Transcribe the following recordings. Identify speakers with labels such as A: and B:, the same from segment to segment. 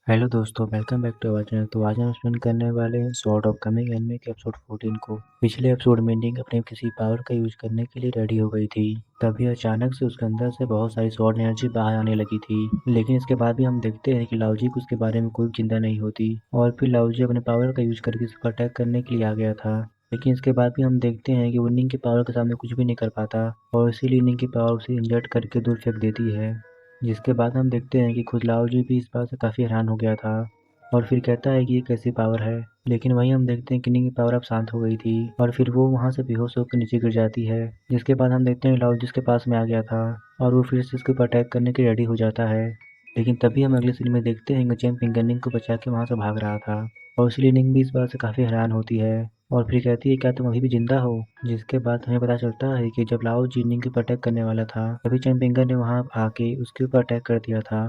A: Hello दोस्तों, welcome back to our channel. तो आज हम स्पेंड करने वाले हैं स्वॉर्ड ऑफ कमिंग एनिमे के एपिसोड 14 को। पिछले एपिसोड में निंग अपने किसी पावर का यूज करने के लिए रेडी हो गई थी। तभी अचानक से उसके अंदर से बहुत सारी स्वॉर्ड एनर्जी बाहर आने लगी थी। लेकिन इसके बाद भी हम देखते हैं कि लाओजी को उसके बारे में कोई चिंता नहीं होती और फिर लाओजी अपने पावर का यूज करके उसको अटैक करने के लिए आ गया था। लेकिन इसके बाद भी हम देखते हैं कि वो निंग की पावर के सामने कुछ भी नहीं कर पाता और इसीलिए निंग की पावर उसे इंजर्ड करके दूर फेंक देती है। जिसके बाद हम देखते हैं कि खुद लाओजी भी इस बात से काफ़ी हैरान हो गया था और फिर कहता है कि ये कैसी पावर है। लेकिन वहीं हम देखते हैं कि निंग की पावर अब शांत हो गई थी और फिर वो वहाँ से बेहोश होकर नीचे गिर जाती है। जिसके बाद हम देखते हैं लाओजी उसके पास में आ गया था और वो फिर से उसके ऊपर अटैक करने के रेडी हो जाता है। लेकिन तभी हम अगले सीन में देखते हैं कि चैंपिंग निंग को बचा के वहाँ से भाग रहा था और इसलिए निंग भी इस बात से काफ़ी हैरान होती है और फिर कहती है, क्या तुम अभी भी जिंदा हो? जिसके बाद हमें पता चलता है कि जब लाओ जी निंग के ऊपर अटैक करने वाला था तभी चैंपिंगर ने वहाँ आके उसके ऊपर अटैक कर दिया था,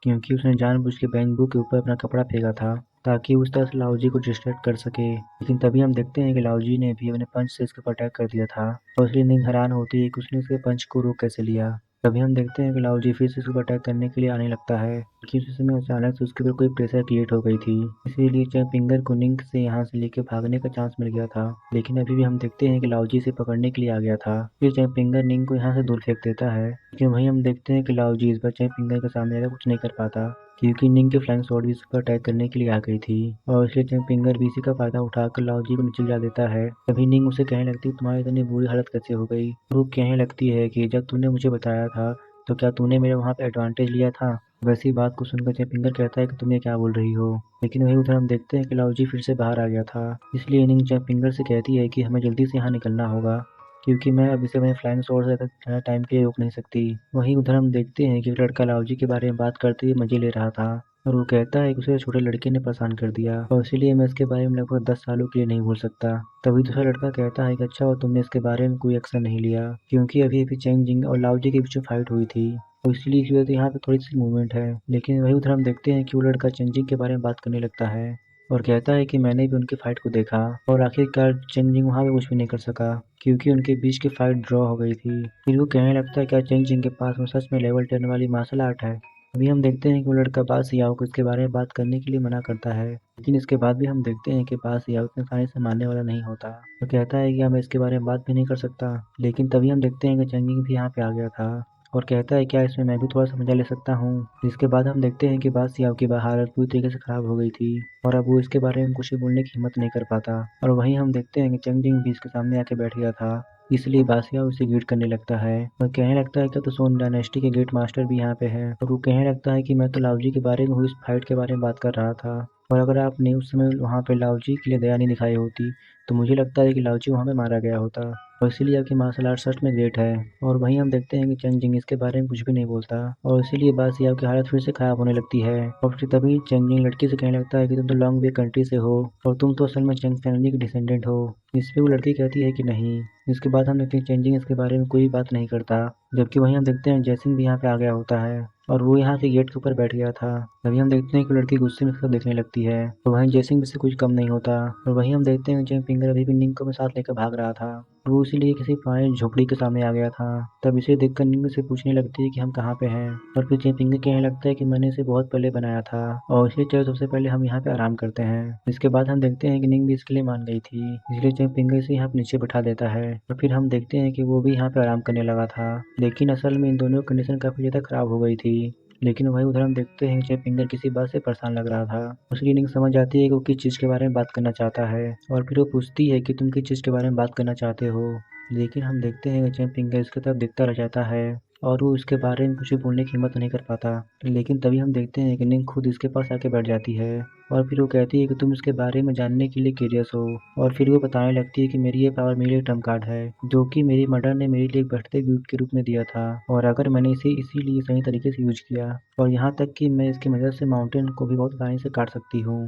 A: क्योंकि उसने जानबूझ के बैंबू के ऊपर अपना कपड़ा फेंका था ताकि उस तरह से लाओजी को डिस्ट्रैक्ट कर सके। लेकिन तभी हम देखते हैं कि लाओजी ने भी अपने पंच से इसके ऊपर अटैक कर दिया था और इसलिए निंग हैरान होती है कि उसने इसके पंच को रोक कैसे लिया। तभी हम देखते हैं कि लाओजी फिर से इसके ऊपर अटैक करने के लिए आने लगता है, लेकिन उस समय अचानक से उसके ऊपर कोई प्रेशर क्रिएट हो गई थी। इसीलिए चैन फिंगर को निंग से यहाँ से लेकर भागने का चांस मिल गया था। लेकिन अभी भी हम देखते हैं कि लाओजी इसे पकड़ने के लिए आ गया था। फिर चैन फिंगर निंग को यहाँ से दूर फेंक देता है, लेकिन वहीं हम देखते हैं कि लाओजी इस बार चैन फिंगर के सामने आकर कुछ नहीं कर पाता, क्योंकि निंग के फ्लाइंग स्वॉर्ड भी उस पर अटैक करने के लिए आ गई थी और इसलिए चैन फिंगर भी इसी का फायदा उठाकर लाओजी को नीचे गिरा देता है। तभी निंग उसे कहने लगती है, तुम्हारी इतनी बुरी हालत कैसे हो गई? वो कहने लगती है कि जब तूने मुझे बताया था तो क्या तूने मेरे वहाँ पे एडवांटेज लिया था? वैसी बात को सुनकर चैपिंगर कहता है कि तुम ये क्या बोल रही हो? लेकिन वहीं उधर हम देखते हैं कि लाओजी फिर से बाहर आ गया था। इसलिए निंग चैपिंगर से कहती है कि हमें जल्दी से यहाँ निकलना होगा, क्योंकि मैं अब इसे अपने फ्लाइंग स्वॉर्ड से ज़्यादा टाइम के लिए रोक नहीं सकती। वहीं उधर हम देखते हैं कि लड़का लाओजी के बारे में बात करते हुए मजे ले रहा था और वो कहता है कि उसे छोटे लड़के ने परेशान कर दिया और इसीलिए मैं इसके बारे में लगभग 10 सालों के लिए नहीं भूल सकता। तभी दूसरा लड़का कहता है कि अच्छा हुआ तुमने इसके बारे में कोई एक्शन नहीं लिया, क्योंकि अभी अभी चेंग जिंग और लाओजी के बीच में फाइट हुई थी और इसलिए इस वजह से यहाँ पे थोड़ी सी मूवमेंट है। लेकिन वही उधर हम देखते हैं कि वो लड़का चेंग जिंग के बारे में बात करने लगता है और कहता है कि मैंने भी उनकी फाइट को देखा और आखिरकार चेंग जिंग वहाँ पे कुछ भी नहीं कर सका, क्योंकि उनके बीच की फाइट ड्रॉ हो गई थी। फिर वो कहने लगता है क्या चेंग जिंग के पास में सच में लेवल 10 वाली मार्शल आर्ट है? अभी हम देखते हैं कि वो लड़का बा सियाओ को इसके बारे में बात करने के लिए मना करता है, लेकिन इसके बाद भी हम देखते हैं कि बा सियाओ इतने आसानी से मानने वाला नहीं होता। तो कहता है कि मैं इसके बारे में बात भी नहीं कर सकता। लेकिन तभी हम देखते हैं कि चंगिंग भी यहाँ पे आ गया था और कहता है क्या इसमें मैं भी थोड़ा सा मजा ले सकता हूँ। जिसके बाद हम देखते हैं कि बा सियाओ की हालत पूरी तरीके से खराब हो गई थी और अब वो इसके बारे में कुछ भी बोलने की हिम्मत नहीं कर पाता। और वहीं हम देखते हैं कि चंगजिंग भी इसके सामने आके बैठ गया था, इसलिए बासिया उसे ग्रीट करने लगता है और कहने लगता है कि तो सोन डायनेस्टी के गेट मास्टर भी यहाँ पे है और वो कहने लगता है कि मैं तो लाओजी के बारे में हुई इस फाइट के बारे में बात कर रहा था और अगर आपने उस समय वहाँ पे लाओजी के लिए दया नहीं दिखाई होती तो मुझे लगता है कि लाओजी वहाँ पे मारा गया होता और इसीलिए आपकी मार्शल आर्ट सच में ग्रेट है। और वहीं हम देखते हैं कि चंग जिंग इसके बारे में कुछ भी नहीं बोलता और इसीलिए बासिया की हालत फिर से खराब होने लगती है और फिर तभी चंग जिंग लड़की से कहने लगता है कि तुम तो लॉन्ग वे कंट्री से हो और तुम तो असल में चंग फैमिली के डिसेंडेंट हो। इस पे वो लड़की कहती है कि नहीं। इसके बाद हम देखते हैं चेंजिंग इसके बारे में कोई बात नहीं करता, जबकि वहीं हम देखते हैं जैसिंग भी यहाँ पे आ गया होता है और वो यहाँ के गेट के ऊपर बैठ गया था। तभी हम देखते हैं कि लड़की गुस्से में उसको देखने लगती है और वहीं जैसिंग भी से कुछ कम नहीं होता और वहीं हम देखते हैं जेम फिंगर अभी भी निंग को में साथ लेकर भाग रहा था। वो इसीलिए किसी पुरानी झोपड़ी के सामने आ गया था। तब इसे देखकर निंग से पूछने लगती है कि हम कहाँ पे हैं और फिर जेम फिंगर कहने लगता है कि मैंने इसे बहुत पहले बनाया था और इसलिए चलो सबसे पहले हम यहाँ पे आराम करते हैं। इसके बाद हम देखते हैं कि निंग भी इसके लिए मान गई थी, इसलिए जेम फिंगर से यहाँ पे नीचे बैठा देता है और फिर हम देखते हैं कि वो भी यहाँ पे आराम करने लगा था। लेकिन असल में इन दोनों की कंडीशन काफी ज्यादा खराब हो गई थी। लेकिन वही उधर हम देखते हैं कि फिंगर किसी बात से परेशान लग रहा था। उसकी निंग समझ जाती है कि वो किस चीज़ के बारे में बात करना चाहता है और फिर वो पूछती है कि तुम किस चीज़ के बारे में बात करना चाहते हो। लेकिन हम देखते हैं कि चैन फिंगर इसकी तरफ देखता रह जाता है और वो इसके बारे में कुछ भी बोलने की हिम्मत नहीं कर पाता। लेकिन तभी हम देखते हैं कि निंग खुद इसके पास आके बैठ जाती है और फिर वो कहती है कि तुम इसके बारे में जानने के लिए क्यूरियस हो और फिर वो बताने लगती है कि मेरी ये पावर मेरे लिए ट्रम्प कार्ड है, जो कि मेरी मदर ने मेरे लिए एक बर्थडे गिफ्ट के रूप में दिया था और अगर मैंने इसे इसीलिए सही तरीके से यूज किया और यहाँ तक कि मैं इसकी मदद से माउंटेन को भी बहुत आसानी से काट सकती हूँ।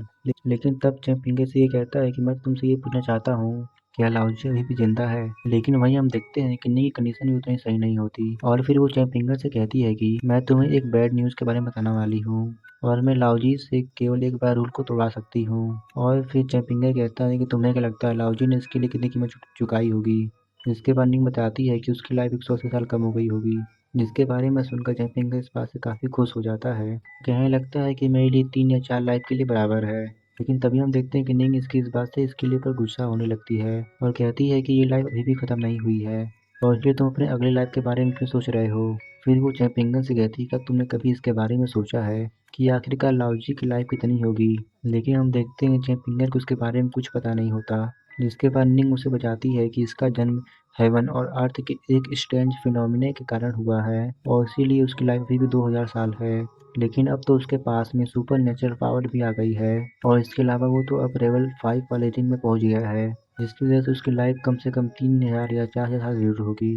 A: लेकिन तब चैंपिंगे से ये कहता है कि मैं तुमसे ये पूछना चाहता हूँ, क्या लाओजी अभी भी जिंदा है? लेकिन वहीं हम देखते हैं कि निंग की कंडीशन भी उतनी सही नहीं होती और फिर वो चैंपिंगर से कहती है कि मैं तुम्हें एक बैड न्यूज़ के बारे में बताने वाली हूँ और मैं लाओजी से केवल एक बार रूल को तोड़वा सकती हूँ। और फिर चैंपिंगर कहता है कि तुम्हें क्या लगता है लाओजी ने इसके लिए कितनी कीमत चुकाई होगी? जिसके बाद निंग बताती है कि उसकी लाइफ 180 साल कम हो गई होगी। जिसके बारे में सुनकर जयपिंगा इस बात से काफ़ी खुश हो जाता है। कहने लगता है कि मेरे लिए 3 या 4 लाइफ के लिए बराबर है। लेकिन तभी हम देखते हैं कि निंग इसकी इस बात से इसके लिए पर गुस्सा होने लगती है और कहती है कि ये लाइफ अभी भी ख़त्म नहीं हुई है और इसलिए तुम अपने अगले लाइफ के बारे में क्यों सोच रहे हो। फिर वो जयपिंगा से कहती है, क्या तुमने कभी इसके बारे में सोचा है कि आखिरकार लाओजी की लाइफ कितनी होगी। लेकिन हम देखते हैं जयपिंगा को उसके बारे में कुछ पता नहीं होता। जिसके बाद निंग उसे बताती है कि इसका जन्म हेवन और अर्थ के एक स्ट्रेंज फिनोमिना के कारण हुआ है और इसीलिए उसकी लाइफ अभी भी 2000 साल है। लेकिन अब तो उसके पास में सुपर नेचुरल पावर भी आ गई है और इसके अलावा वो तो अब लेवल 5 वाले रिंग में पहुंच गया है, जिसकी वजह से उसकी लाइफ कम से कम 3000 या 4000 साल जरूर होगी।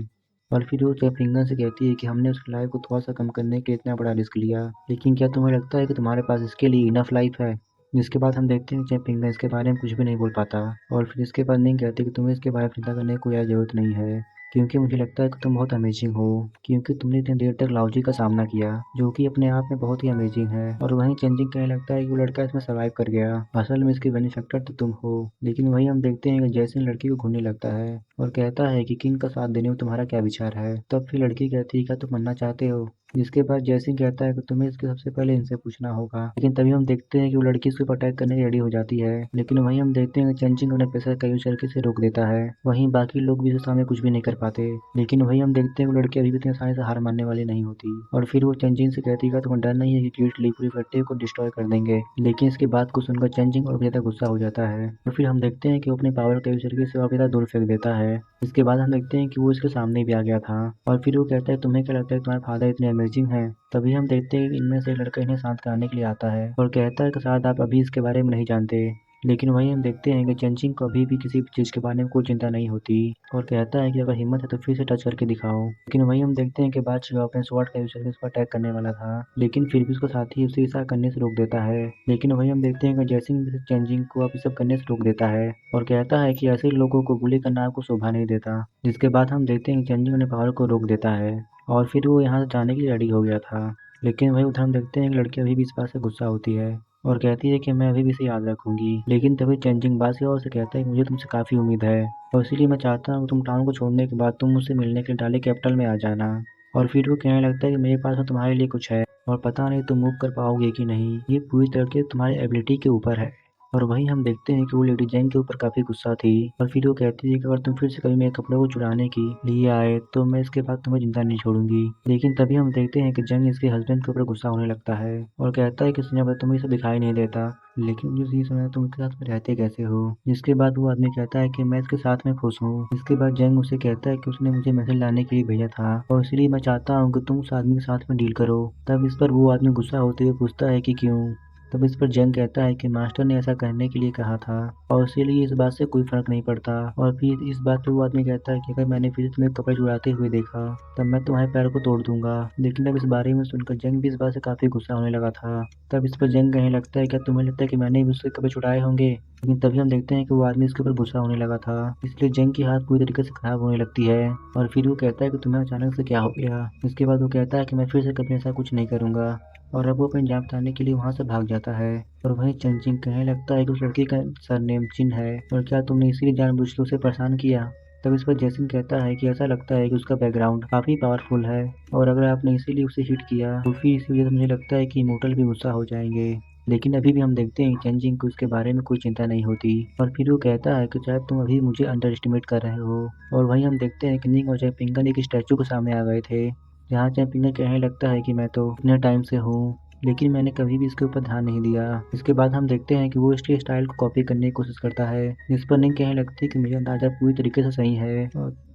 A: और फिर वो चैप्लिंगन से कहती है कि हमने उसकी लाइफ को थोड़ा सा कम करने के लिए इतना बड़ा रिस्क लिया, लेकिन क्या तुम्हें लगता है कि तुम्हारे पास इसके लिए इनफ लाइफ है। जिसके बाद हम देखते हैं चैप्लिंगन इसके बारे में कुछ भी नहीं बोल पाता और फिर इसके बाद निंग कहती है कि तुम्हें इसके बारे में चिंता करने की कोई ज़रूरत नहीं है, क्योंकि मुझे लगता है कि तुम बहुत अमेजिंग हो, क्योंकि तुमने इतनी देर तक लाओजी का सामना किया जो कि अपने आप में बहुत ही अमेजिंग है। और वहीं चेंजिंग कहने लगता है कि वो लड़का इसमें सर्वाइव कर गया, असल में इसके बेनिफैक्टर तो तुम हो। लेकिन वहीं हम देखते हैं कि जैसे लड़की को घूरने लगता है और कहता है कि किंग का साथ देने में तुम्हारा क्या विचार है। तब फिर लड़की कहती है, क्या तुम मरना चाहते हो। जिसके बाद जैसिंग कहता है कि तुम्हें इसके सबसे पहले इनसे पूछना होगा। लेकिन तभी हम देखते हैं कि वो लड़की इसको अटैक करने के रेडी हो जाती है, लेकिन वहीं हम देखते हैं कि चेंजिंग अपने पैसे का यूज करके इसे रोक देता है। वहीं बाकी लोग भी इसके सामने कुछ भी नहीं कर पाते, लेकिन वहीं हम देखते हैं कि वो लड़की अभी भी इतनी आसानी से हार मानने वाली नहीं होती। और फिर वो चेंजिंग से कहती है कि तुम्हें डर नहीं है कि कीट ली पूरी फैक्ट्री को डिस्ट्रॉय कर देंगे। लेकिन इसकी बात को सुनकर चेंजिंग और भी ज्यादा गुस्सा हो जाता है और फिर हम देखते हैं कि वो अपनी पावर का यूज करके इसे और भी ज्यादा दूर फेंक देता है। इसके बाद हम देखते हैं कि वो इसके सामने भी आ गया था और फिर वो कहता है, तुम्हें क्या लगता है तुम्हारे फादर इतने अमेजिंग हैं। तभी हम देखते हैं कि इनमें से एक लड़का इन्हें शांत कराने के लिए आता है और कहता है कि शायद आप अभी इसके बारे में नहीं जानते। लेकिन वहीं हम देखते हैं कि चेंचिंग को अभी भी किसी भी चीज़ के बारे में कोई चिंता नहीं होती और कहता है कि अगर हिम्मत है तो फिर से टच करके दिखाओ। लेकिन वहीं हम देखते हैं कि बादशाह अपने स्वॉर्ड का यूज करके उस पर अटैक करने वाला था, लेकिन फिर भी उसका साथी उसे ऐसा करने से रोक देता है। लेकिन वहीं हम देखते हैं कि जैसिंग चेंजिंग को अब ये सब करने से रोक देता है और कहता है कि ऐसे लोगों को बुली करना आपको शोभा नहीं देता। जिसके बाद हम देखते हैं कि चेंजिंग अपने पावर को रोक देता है और फिर वो यहाँ से जाने के लिए रेडी हो गया था। लेकिन वहीं उधर हम देखते हैं कि लड़की अभी भी इस बात से गुस्सा होती है और कहती है कि मैं अभी भी इसे याद रखूंगी। लेकिन तभी चेंजिंग बात और से कहता है कि मुझे तुमसे काफ़ी उम्मीद है और इसीलिए मैं चाहता हूँ तुम टाउन को छोड़ने के बाद तुम मुझसे मिलने के लिए डाली कैपिटल में आ जाना। और फिर वो कहने लगता है कि मेरे पास में तुम्हारे लिए कुछ है और पता नहीं तुम मूव कर पाओगे कि नहीं, ये पूरी तरह के तुम्हारी एबिलिटी के ऊपर है। और वहीं हम देखते हैं कि वो लेडी जेंग के ऊपर काफ़ी गुस्सा थी और फिर वो कहती है कि अगर तुम फिर से कभी मेरे कपड़ों को चुराने के लिए आए तो मैं इसके बाद तुम्हें जिंदा नहीं छोड़ूंगी। लेकिन तभी हम देखते हैं कि जंग इसके हस्बैंड के ऊपर गुस्सा होने लगता है और कहता है कि सुनिया तुम्हें इसे दिखाई नहीं देता, लेकिन मुझे ये सुना तुम इसके साथ में रहते कैसे हो। जिसके बाद वो आदमी कहता है कि मैं इसके साथ में खुश हूँ। इसके बाद जंग उसे कहता है कि उसने मुझे मैसेज लाने के लिए भेजा था और इसलिए मैं चाहता हूँ कि तुम उस आदमी के साथ में डील करो। तब इस पर वो आदमी गुस्सा होते हुए पूछता है कि क्यों। तब इस पर जंग कहता है कि मास्टर ने ऐसा करने के लिए कहा था और इसीलिए इस बात से कोई फर्क नहीं पड़ता। और फिर इस बात पे वो आदमी कहता है कि अगर मैंने फिर तुम्हें कपड़े चुराते हुए देखा तब मैं तुम्हारे पैर को तोड़ दूंगा। लेकिन अब इस बारे में सुनकर जंग भी इस बात से काफी गुस्सा होने लगा था। तब इस पर जंग कहने लगता है, क्या तुम्हें लगता है कि मैंने भी उससे कपड़े चुराए होंगे। लेकिन तभी हम देखते हैं कि वो आदमी इसके ऊपर गुस्सा होने लगा था, इसलिए जंग की हाथ पूरी तरीके से खराब होने लगती है। और फिर वो कहता है कि तुम्हें अचानक से क्या हो गया। इसके बाद वो कहता है कि मैं फिर से कभी ऐसा कुछ नहीं करूंगा और अब वो अपनी जान बचाने के लिए वहां से भाग जाता है। और वहीं चंचिंग कहने लगता है कि उस लड़की का सरनेम चिन है और क्या तुमने इसीलिए जानबूझकर उसे परेशान किया। तब इस पर जैसिन कहता है कि ऐसा लगता है कि उसका बैकग्राउंड काफी पावरफुल है और अगर आपने इसीलिए उसे हिट किया तो फिर इसी वजह से मुझे लगता है कि इमोर्टल भी गुस्सा हो जाएंगे। लेकिन अभी भी हम देखते हैं चेंजिंग को इसके बारे में कोई चिंता नहीं होती और फिर वो कहता है कि शायद तुम अभी मुझे अंडर एस्टिमेट कर रहे हो। और वहीं हम देखते हैं कि निंग और जयपिंगन एक स्टैचू के सामने आ गए थे, जहाँ जयपिंगन कहने लगता है कि मैं तो इतने टाइम से हूँ लेकिन मैंने कभी भी इसके ऊपर ध्यान नहीं दिया। इसके बाद हम देखते हैं कि वो इसके स्टाइल को कॉपी करने की कोशिश करता है, जिस पर निंग कहने लगती है कि मेरा अंदाजा पूरी तरीके से सही है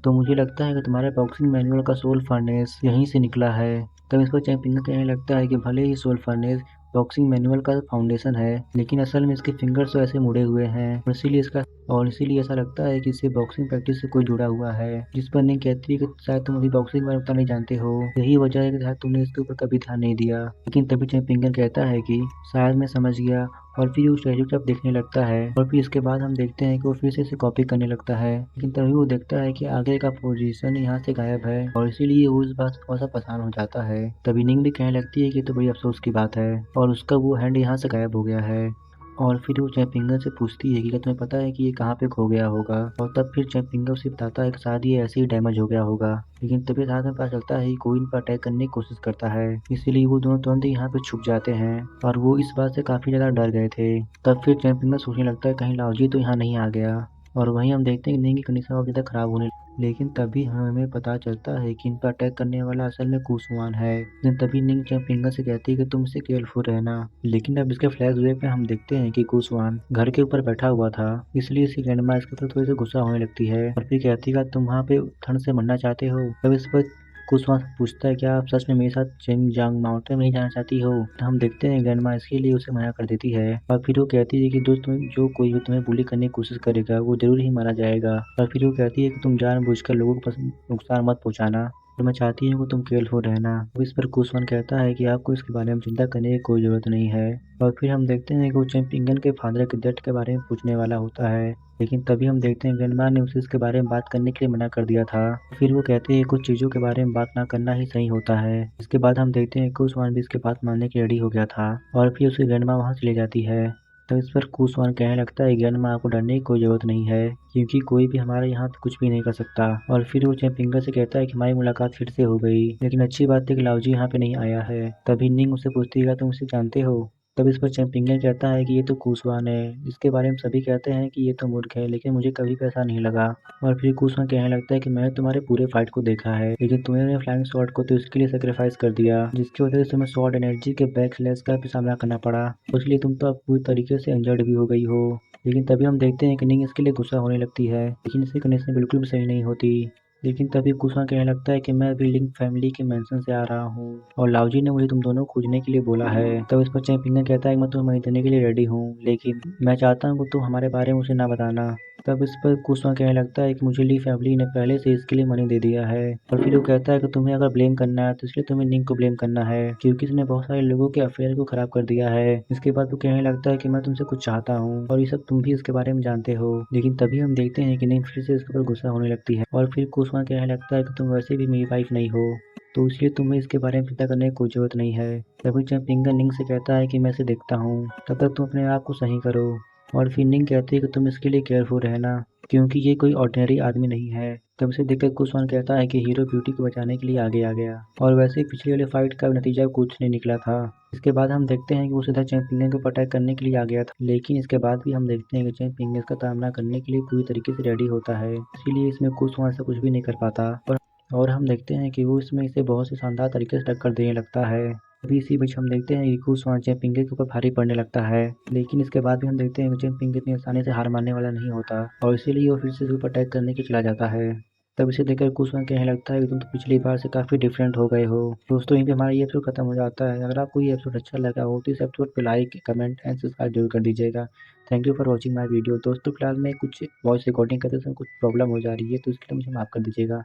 A: तो मुझे लगता है कि तुम्हारे बॉक्सिंग मैनुअल का सोल फर्नेस यहीं से निकला है। तब इस पर चैंपिंग कहने लगता है कि भले ही सोल फर्नेस बॉक्सिंग मैनुअल का फाउंडेशन है लेकिन असल में इसके फिंगर्स तो ऐसे मुड़े हुए हैं और इसीलिए ऐसा लगता है कि इससे बॉक्सिंग प्रैक्टिस से कोई जुड़ा हुआ है। जिस पर निंग कहती है कि शायद तुम अभी बॉक्सिंग में उतना नहीं जानते हो, यही वजह है कि शायद तुमने इसके ऊपर कभी ध्यान नहीं दिया। लेकिन तभी चैंपिंगन कहता है कि शायद मैं समझ गया और फिर वो स्टैचू की तरफ देखने लगता है और फिर इसके बाद हम देखते हैं कि वो फिर से इसे कॉपी करने लगता है। लेकिन तभी वो देखता है कि आगे का पोजीशन यहाँ से गायब है और इसीलिए वो इस बात से थोड़ा सा परेशान हो जाता है। तभी निंग भी कहने लगती है कि ये तो बड़ी अफसोस की बात है और उसका वो हैंड यहाँ से गायब हो गया है। और फिर वो चैंपिंगन से पूछती है कि क्या तुम्हें पता है कि ये कहाँ पे खो गया होगा। और तब फिर चैंपिंगन उसे बताता है कि शायद ये ऐसे ही डैमेज हो गया होगा। लेकिन तभी साथ में पता चलता है कि कोई इन पर अटैक करने की कोशिश करता है, इसीलिए वो दोनों तुरंत ही यहाँ पे छुप जाते हैं। और वो इस बात से काफी ज्यादा डर गए थे। तब फिर चैंपिंगन सोचने लगता है कहीं लाओजी तो यहाँ नहीं आ गया। और वहीं हम देखते हैं कि निंग की कंडीशन और ज़्यादा खराब होने। लेकिन तभी हमें पता चलता है कि इन पर अटैक करने वाला असल में कुशवान है। लेकिन तभी निंग चैंपिंगन से कहती है कि तुम इससे केयरफुल रहना। लेकिन अब इसके फ्लैशबैक में हम देखते हैं कि कुशवान घर के ऊपर बैठा हुआ था, इसलिए इसकी ग्रैंडमा इसके ऊपर थोड़ी सी गुस्सा होने लगती है और फिर कहती है कि तुम वहाँ पे ठंड से मरना चाहते हो। तब इस पर कुशवान से पूछता है क्या आप सच में मेरे साथ चिंगजांग माउंटेन में नहीं जाना चाहती हो। तो हम देखते हैं ग्रैंडमा इसके लिए उसे मना कर देती है और फिर वो कहती है कि जो कोई भी तुम्हें बुली करने की कोशिश करेगा वो जरूर ही मारा जाएगा। और फिर वो कहती है कि तुम जानबूझकर लोगों को नुकसान मत पहुंचाना, तो मैं चाहती हूँ कि तुम केयरफुल रहना। तो इस पर कुशवान कहता है कि आपको इसके बारे में चिंता करने की कोई ज़रूरत नहीं है। और फिर हम देखते हैं कि वो चैंपिंगन के फादर के डेथ के बारे में पूछने वाला होता है। लेकिन तभी हम देखते हैं ग्रैंडमा ने उसे इसके बारे में बात करने के लिए मना कर दिया था। फिर वो कहते हैं कुछ चीज़ों के बारे में बात ना करना ही सही होता है। इसके बाद हम देखते हैं कुशवान भी इसके बात मानने के रेडी हो गया था और फिर उसकी ग्रैंडमा वहाँ चली जाती है। तो इस पर कुशवान कहने लगता है ग्रैंडमा आपको डरने की कोई ज़रूरत नहीं है, क्योंकि कोई भी हमारे यहाँ पे कुछ भी नहीं कर सकता। और फिर वो चैंपिंगन से कहता है कि हमारी मुलाकात फिर से हो गई, लेकिन अच्छी बात है कि लाओजी यहाँ पे नहीं आया है। तभी निंग उससे पूछती है तुम उसे जानते हो। तब इस पर चैंपिंगन कहता है कि ये तो कुशवान है, इसके बारे में सभी कहते हैं कि ये तो मूर्ख है, लेकिन मुझे कभी भी ऐसा नहीं लगा। और फिर कुशवान कहने लगता है कि मैंने तुम्हारे पूरे फाइट को देखा है, लेकिन तुमने फ्लाइंग शॉट को तो इसके लिए सेक्रीफाइस कर दिया जिसकी वजह से तुम्हें शॉर्ट एनर्जी के बैक स्लैश का भी सामना करना पड़ा। इसलिए तुम तो अब पूरी तरीके से इंजर्ड भी हो गई हो। लेकिन तभी हम देखते हैं कि निंग इसके लिए गुस्सा होने लगती है, लेकिन इसकी कंडीशन बिल्कुल भी सही नहीं होती। लेकिन तभी कुशवान कहने लगता है कि मैं अभी लिंक फैमिली के मेंशन से आ रहा हूँ और लाओजी ने मुझे तुम दोनों को खोजने के लिए बोला है। तब इस पर चैंपिंगन कहता है कि मैं तुम्हें मदद देने के लिए रेडी हूँ, लेकिन मैं चाहता हूँ कि तुम हमारे बारे में उसे ना बताना। तब इस पर कुशवान कहने लगता है कि मुझे ली फैमिली ने पहले से इसके लिए मनी दे दिया है। और फिर वो कहता है कि तुम्हें अगर ब्लेम करना है तो इसलिए तुम्हें निंग को ब्लेम करना है, क्योंकि इसने बहुत सारे लोगों के अफेयर को खराब कर दिया है। इसके बाद वो कहने लगता है कि मैं तुमसे कुछ चाहता हूँ और ये सब तुम भी इसके बारे में जानते हो। लेकिन तभी हम देखते हैं कि निंग फिर से इसके ऊपर गुस्सा होने लगती है और फिर कुशवान कहने लगता है कि तुम वैसे भी मेरी वाइफ नहीं हो, तो इसलिए तुम्हें इसके बारे में चिंता करने की कोई जरूरत नहीं है। तभी चैंपिंगन निंग से कहता है कि मैं इसे देखता हूँ, तब तक तुम अपने आप को सही करो। और फिर निंग कहती है कि तुम इसके लिए केयरफुल रहना, क्योंकि ये कोई ऑर्डिनरी आदमी नहीं है। तब इसे देखकर कुशवान कहता है कि हीरो ब्यूटी को बचाने के लिए आगे आ गया। और वैसे ही पिछले वाले फाइट का नतीजा कुछ नहीं निकला था। इसके बाद हम देखते हैं कि वो सीधा चैंपिंगन को अटैक करने के लिए आ गया था, लेकिन इसके बाद भी हम देखते हैं कि चैंपिंगन इसका सामना करने के लिए पूरी तरीके से रेडी होता है, इसीलिए इसमें कुशवान से कुछ भी नहीं कर पाता। और हम देखते हैं कि वो इसमें इसे बहुत से शानदार तरीके से टक्कर देने लगता है। अभी इसी बीच हम देखते हैं कि कुशवान चैंपिंगन के ऊपर भारी पड़ने लगता है, लेकिन इसके बाद भी हम देखते हैं कि चैंपिंगन इतनी आसानी से हार मानने वाला नहीं होता और इसीलिए वो फिर से इसके ऊपर अटैक करने के चला जाता है। तब इसे देखकर कुशवान कहने लगता है कि तुम तो पिछली बार से काफ़ी डिफरेंट हो गए हो। दोस्तों यहीं पे हमारा ये एपिसोड खत्म हो जाता है। अगर आपको ये एपिसोड अच्छा लगा हो तो इस एपिसोड पे लाइक कमेंट एंड सब्सक्राइब जरूर कर दीजिएगा। Thank you for watching my video. दोस्तों फिलहाल मैं कुछ वॉइस रिकॉर्डिंग करते समय कुछ प्रॉब्लम हो जा रही है, तो इसके लिए मुझे माफ़ कर दीजिएगा।